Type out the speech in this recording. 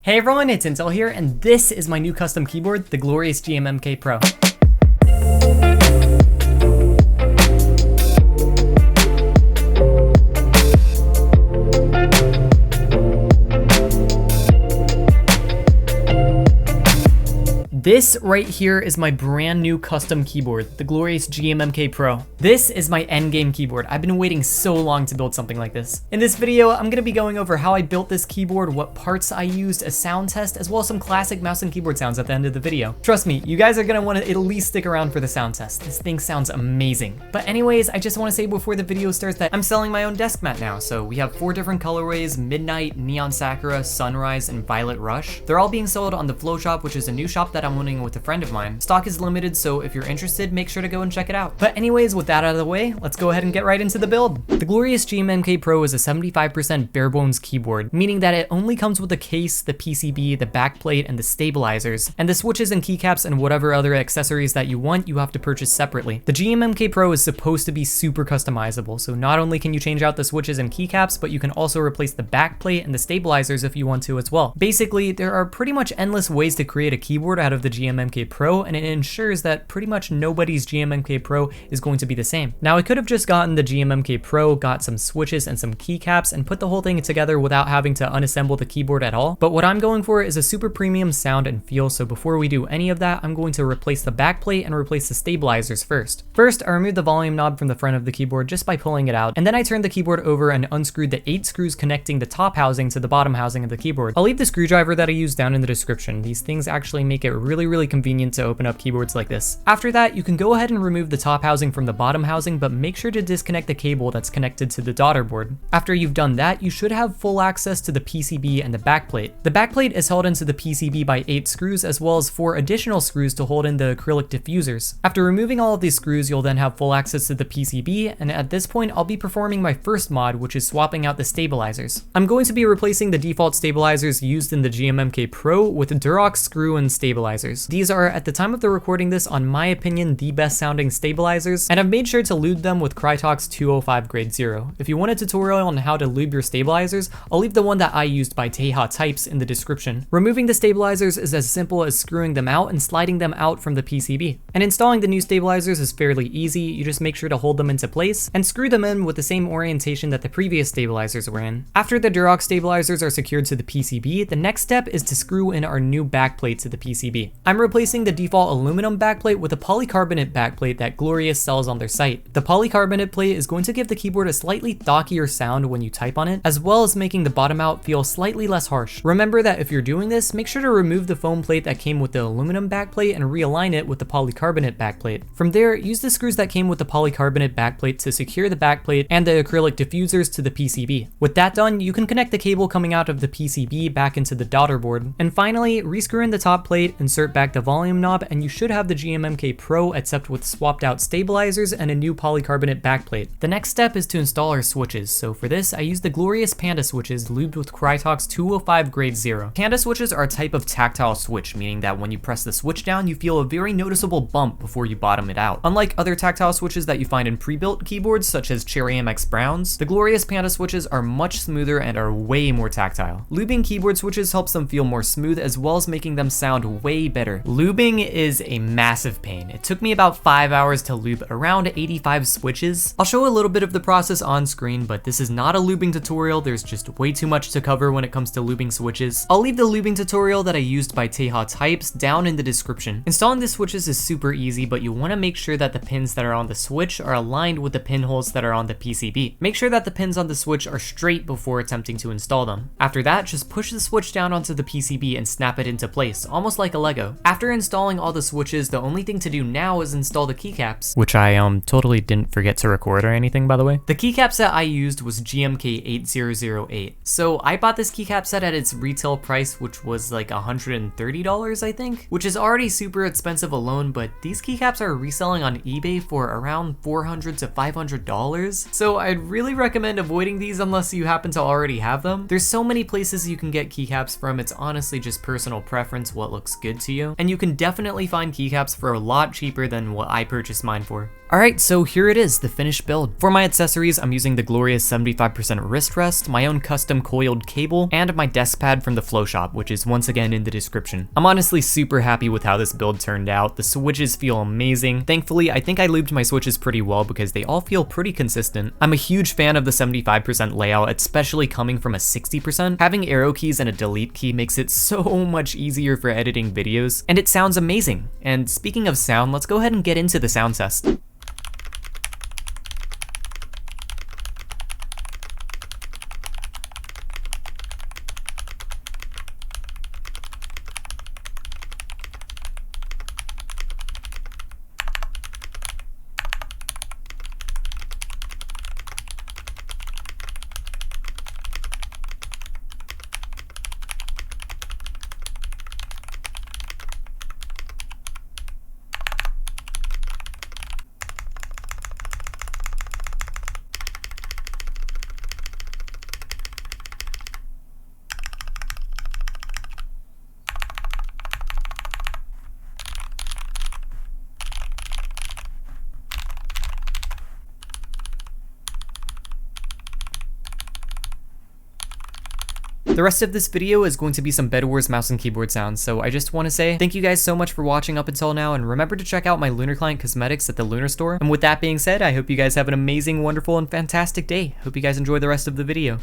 Hey everyone, it's Intel here, and this is my new custom keyboard, the Glorious GMMK Pro. This right here is my brand new custom keyboard, the Glorious GMMK Pro. This is my endgame keyboard. I've been waiting so long to build something like this. In this video, I'm gonna be going over how I built this keyboard, what parts I used, a sound test, as well as some classic mouse and keyboard sounds at the end of the video. Trust me, you guys are gonna wanna at least stick around for the sound test. This thing sounds amazing. But anyways, I just wanna say before the video starts that I'm selling my own desk mat now. So we have 4 different colorways: Midnight, Neon Sakura, Sunrise, and Violet Rush. They're all being sold on the Flow Shop, which is a new shop that I'm owning with a friend of mine. Stock is limited, so if you're interested, make sure to go and check it out. But anyways, with that out of the way, let's go ahead and get right into the build. The Glorious GMMK Pro is a 75% bare bones keyboard, meaning that it only comes with the case, the PCB, the backplate, and the stabilizers, and the switches and keycaps and whatever other accessories that you want, you have to purchase separately. The GMMK Pro is supposed to be super customizable, so not only can you change out the switches and keycaps, but you can also replace the backplate and the stabilizers if you want to as well. Basically, there are pretty much endless ways to create a keyboard out of the GMMK Pro, and it ensures that pretty much nobody's GMMK Pro is going to be the same. Now, I could have just gotten the GMMK Pro, got some switches and some keycaps, and put the whole thing together without having to unassemble the keyboard at all, but what I'm going for is a super premium sound and feel, so before we do any of that, I'm going to replace the backplate and replace the stabilizers first. First, I removed the volume knob from the front of the keyboard just by pulling it out, and then I turned the keyboard over and unscrewed the 8 screws connecting the top housing to the bottom housing of the keyboard. I'll leave the screwdriver that I used down in the description. These things actually make it really convenient to open up keyboards like this. After that, you can go ahead and remove the top housing from the bottom housing, but make sure to disconnect the cable that's connected to the daughter board. After you've done that, you should have full access to the PCB and the backplate. The backplate is held into the PCB by 8 screws, as well as 4 additional screws to hold in the acrylic diffusers. After removing all of these screws, you'll then have full access to the PCB, and at this point, I'll be performing my first mod, which is swapping out the stabilizers. I'm going to be replacing the default stabilizers used in the GMMK Pro with Durox screw and stabilizers. These are, at the time of the recording this, on my opinion, the best sounding stabilizers, and I've made sure to lube them with Krytox 205 grade 0. If you want a tutorial on how to lube your stabilizers, I'll leave the one that I used by Jadeite in the description. Removing the stabilizers is as simple as screwing them out and sliding them out from the PCB. And installing the new stabilizers is fairly easy. You just make sure to hold them into place and screw them in with the same orientation that the previous stabilizers were in. After the Durox stabilizers are secured to the PCB, the next step is to screw in our new backplate to the PCB. I'm replacing the default aluminum backplate with a polycarbonate backplate that Glorious sells on their site. The polycarbonate plate is going to give the keyboard a slightly thockier sound when you type on it, as well as making the bottom out feel slightly less harsh. Remember that if you're doing this, make sure to remove the foam plate that came with the aluminum backplate and realign it with the polycarbonate backplate. From there, use the screws that came with the polycarbonate backplate to secure the backplate and the acrylic diffusers to the PCB. With that done, you can connect the cable coming out of the PCB back into the daughter board. And finally, rescrew in the top plate, insert back the volume knob, and you should have the GMMK Pro except with swapped out stabilizers and a new polycarbonate backplate. The next step is to install our switches. So for this, I use the Glorious Panda switches lubed with Krytox 205 grade 0. Panda switches are a type of tactile switch, meaning that when you press the switch down, you feel a very noticeable bump before you bottom it out. Unlike other tactile switches that you find in pre-built keyboards such as Cherry MX Browns, the Glorious Panda switches are much smoother and are way more tactile. Lubing keyboard switches helps them feel more smooth, as well as making them sound way better. Lubing is a massive pain. It took me about 5 hours to lube around 85 switches. I'll show a little bit of the process on screen, but this is not a lubing tutorial. There's just way too much to cover when it comes to lubing switches. I'll leave the lubing tutorial that I used by Jadeite down in the description. Installing the switches is super easy, but you want to make sure that the pins that are on the switch are aligned with the pinholes that are on the PCB. Make sure that the pins on the switch are straight before attempting to install them. After that, just push the switch down onto the PCB and snap it into place, almost like a Lego. After installing all the switches, the only thing to do now is install the keycaps, which I totally didn't forget to record or anything, by the way. The keycaps that I used was GMK8008. So I bought this keycap set at its retail price, which was like $130, I think, which is already super expensive alone, but these keycaps are reselling on eBay for around $400 to $500. So I'd really recommend avoiding these unless you happen to already have them. There's so many places you can get keycaps from. It's honestly just personal preference what looks good to you, and you can definitely find keycaps for a lot cheaper than what I purchased mine for. Alright, so here it is, the finished build. For my accessories, I'm using the Glorious 75% wrist rest, my own custom coiled cable, and my desk pad from the Flow Shop, which is once again in the description. I'm honestly super happy with how this build turned out. The switches feel amazing. Thankfully, I think I lubed my switches pretty well because they all feel pretty consistent. I'm a huge fan of the 75% layout, especially coming from a 60%. Having arrow keys and a delete key makes it so much easier for editing videos, and it sounds amazing. And speaking of sound, let's go ahead and get into the sound test. The rest of this video is going to be some Bedwars mouse and keyboard sounds, so I just want to say thank you guys so much for watching up until now, and remember to check out my Lunar Client cosmetics at the Lunar store. And with that being said, I hope you guys have an amazing, wonderful, and fantastic day. Hope you guys enjoy the rest of the video.